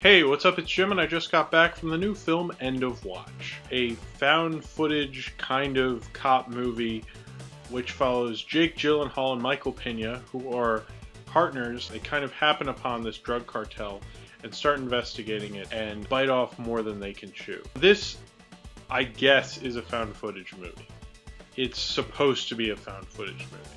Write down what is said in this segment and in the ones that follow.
Hey, what's up? It's Jim, and I just got back from the new film End of Watch, a found footage kind of cop movie which follows Jake Gyllenhaal and Michael Pena, who are partners. They kind of happen upon this drug cartel and start investigating it and bite off more than they can chew. This, I guess, is a found footage movie. It's supposed to be a found footage movie.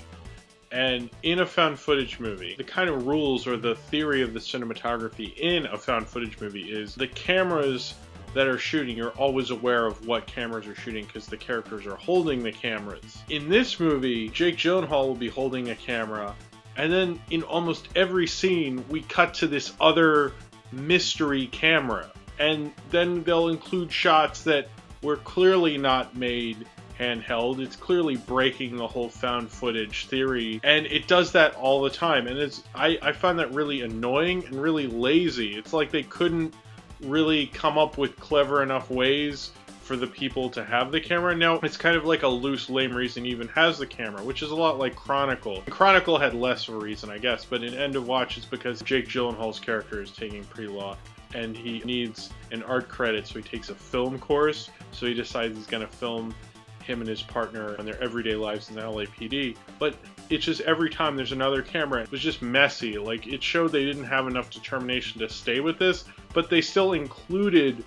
And in a found footage movie, the kind of rules or the theory of the cinematography in a found footage movie is the cameras that are shooting, you're always aware of what cameras are shooting because the characters are holding the cameras. In this movie, Jake Gyllenhaal will be holding a camera, and then in almost every scene, we cut to this other mystery camera. And then they'll include shots that were clearly not made handheld. It's clearly breaking the whole found footage theory, and it does that all the time, and I find that really annoying and really lazy. It's like they couldn't really come up with clever enough ways for the people to have the camera. Now, it's kind of like a loose, lame reason he even has the camera, which is a lot like Chronicle. Chronicle had less of a reason, I guess, but in End of Watch, it's because Jake Gyllenhaal's character is taking pre-law, and he needs an art credit, so he takes a film course, so he decides he's going to film him and his partner and their everyday lives in the LAPD. But it's just every time there's another camera, it was just messy. Like, it showed they didn't have enough determination to stay with this, but they still included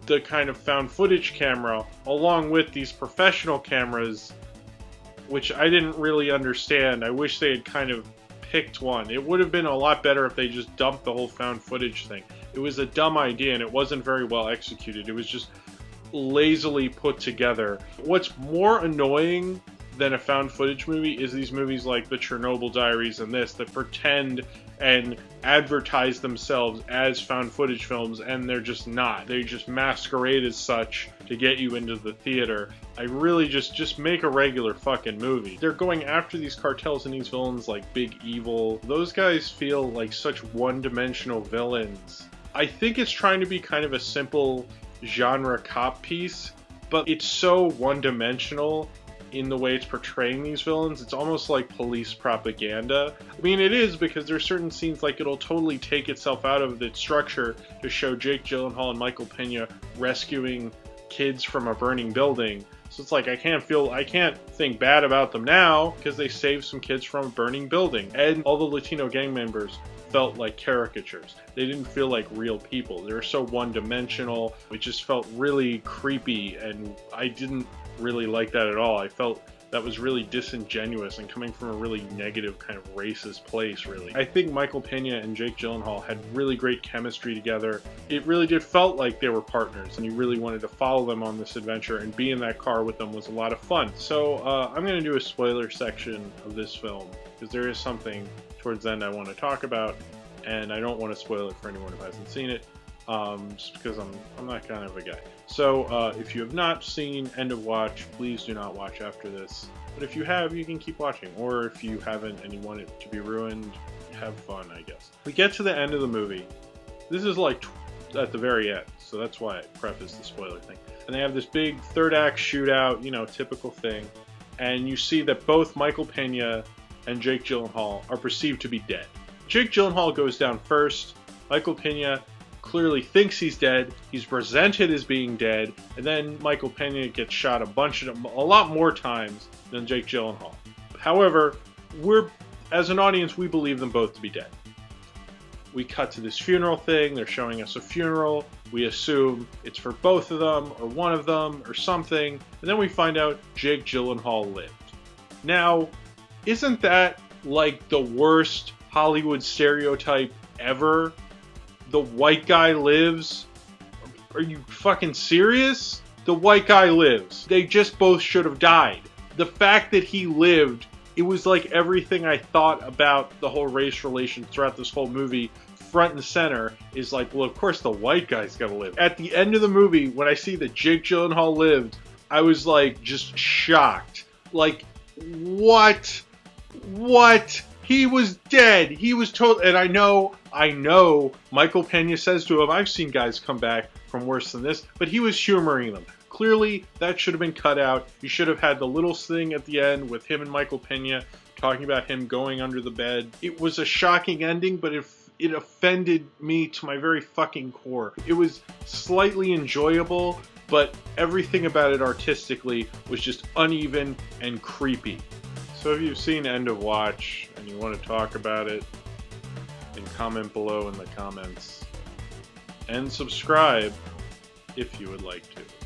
the kind of found footage camera along with these professional cameras, which I didn't really understand. I wish they had kind of picked one. It would have been a lot better if they just dumped the whole found footage thing. It was a dumb idea and it wasn't very well executed. It was just lazily put together. What's more annoying than a found footage movie is these movies like the Chernobyl Diaries and this that pretend and advertise themselves as found footage films, and they're just not. They just masquerade as such to get you into the theater. I really just make a regular fucking movie. They're going after these cartels and these villains like Big Evil. Those guys feel like such one-dimensional villains. I think it's trying to be kind of a simple genre cop piece, but it's so one-dimensional in the way it's portraying these villains. It's almost like police propaganda. I mean, it is, because there's certain scenes like it'll totally take itself out of its structure to show Jake Gyllenhaal and Michael Pena rescuing kids from a burning building. So it's like I can't think bad about them now because they saved some kids from a burning building. And all the Latino gang members felt like caricatures. They didn't feel like real people. They were so one-dimensional. It just felt really creepy, and I didn't really like that at all. I felt that was really disingenuous and coming from a really negative kind of racist place, really. I think Michael Pena and Jake Gyllenhaal had really great chemistry together. It really did felt like they were partners, and you really wanted to follow them on this adventure, and be in that car with them was a lot of fun. So I'm going to do a spoiler section of this film, because there is something towards the end I want to talk about, and I don't want to spoil it for anyone who hasn't seen it, just because I'm that kind of a guy. So if you have not seen End of Watch, please do not watch after this. But if you have, you can keep watching. Or if you haven't and you want it to be ruined, have fun, I guess. We get to the end of the movie. This is like at the very end, so that's why I prefaced the spoiler thing. And they have this big third act shootout, you know, typical thing. And you see that both Michael Pena and Jake Gyllenhaal are perceived to be dead. Jake Gyllenhaal goes down first. Michael Pena clearly thinks he's dead. He's presented as being dead, and then Michael Pena gets shot a lot more times than Jake Gyllenhaal. However, as an audience, we believe them both to be dead. We cut to this funeral thing. They're showing us a funeral. We assume it's for both of them, or one of them, or something, and then we find out Jake Gyllenhaal lived. Now, isn't that like the worst Hollywood stereotype ever? The white guy lives? Are you fucking serious? The white guy lives. They just both should have died. The fact that he lived, it was like everything I thought about the whole race relation throughout this whole movie, front and center, is like, well, of course the white guy's gonna live. At the end of the movie, when I see that Jake Gyllenhaal lived, I was like, just shocked. Like, what? What? He was dead. He was told, and I know Michael Pena says to him, I've seen guys come back from worse than this, but he was humoring them. Clearly, that should have been cut out. You should have had the little thing at the end with him and Michael Pena talking about him going under the bed. It was a shocking ending, but it offended me to my very fucking core. It was slightly enjoyable, but everything about it artistically was just uneven and creepy. So if you've seen End of Watch and you want to talk about it, then comment below in the comments. And subscribe if you would like to.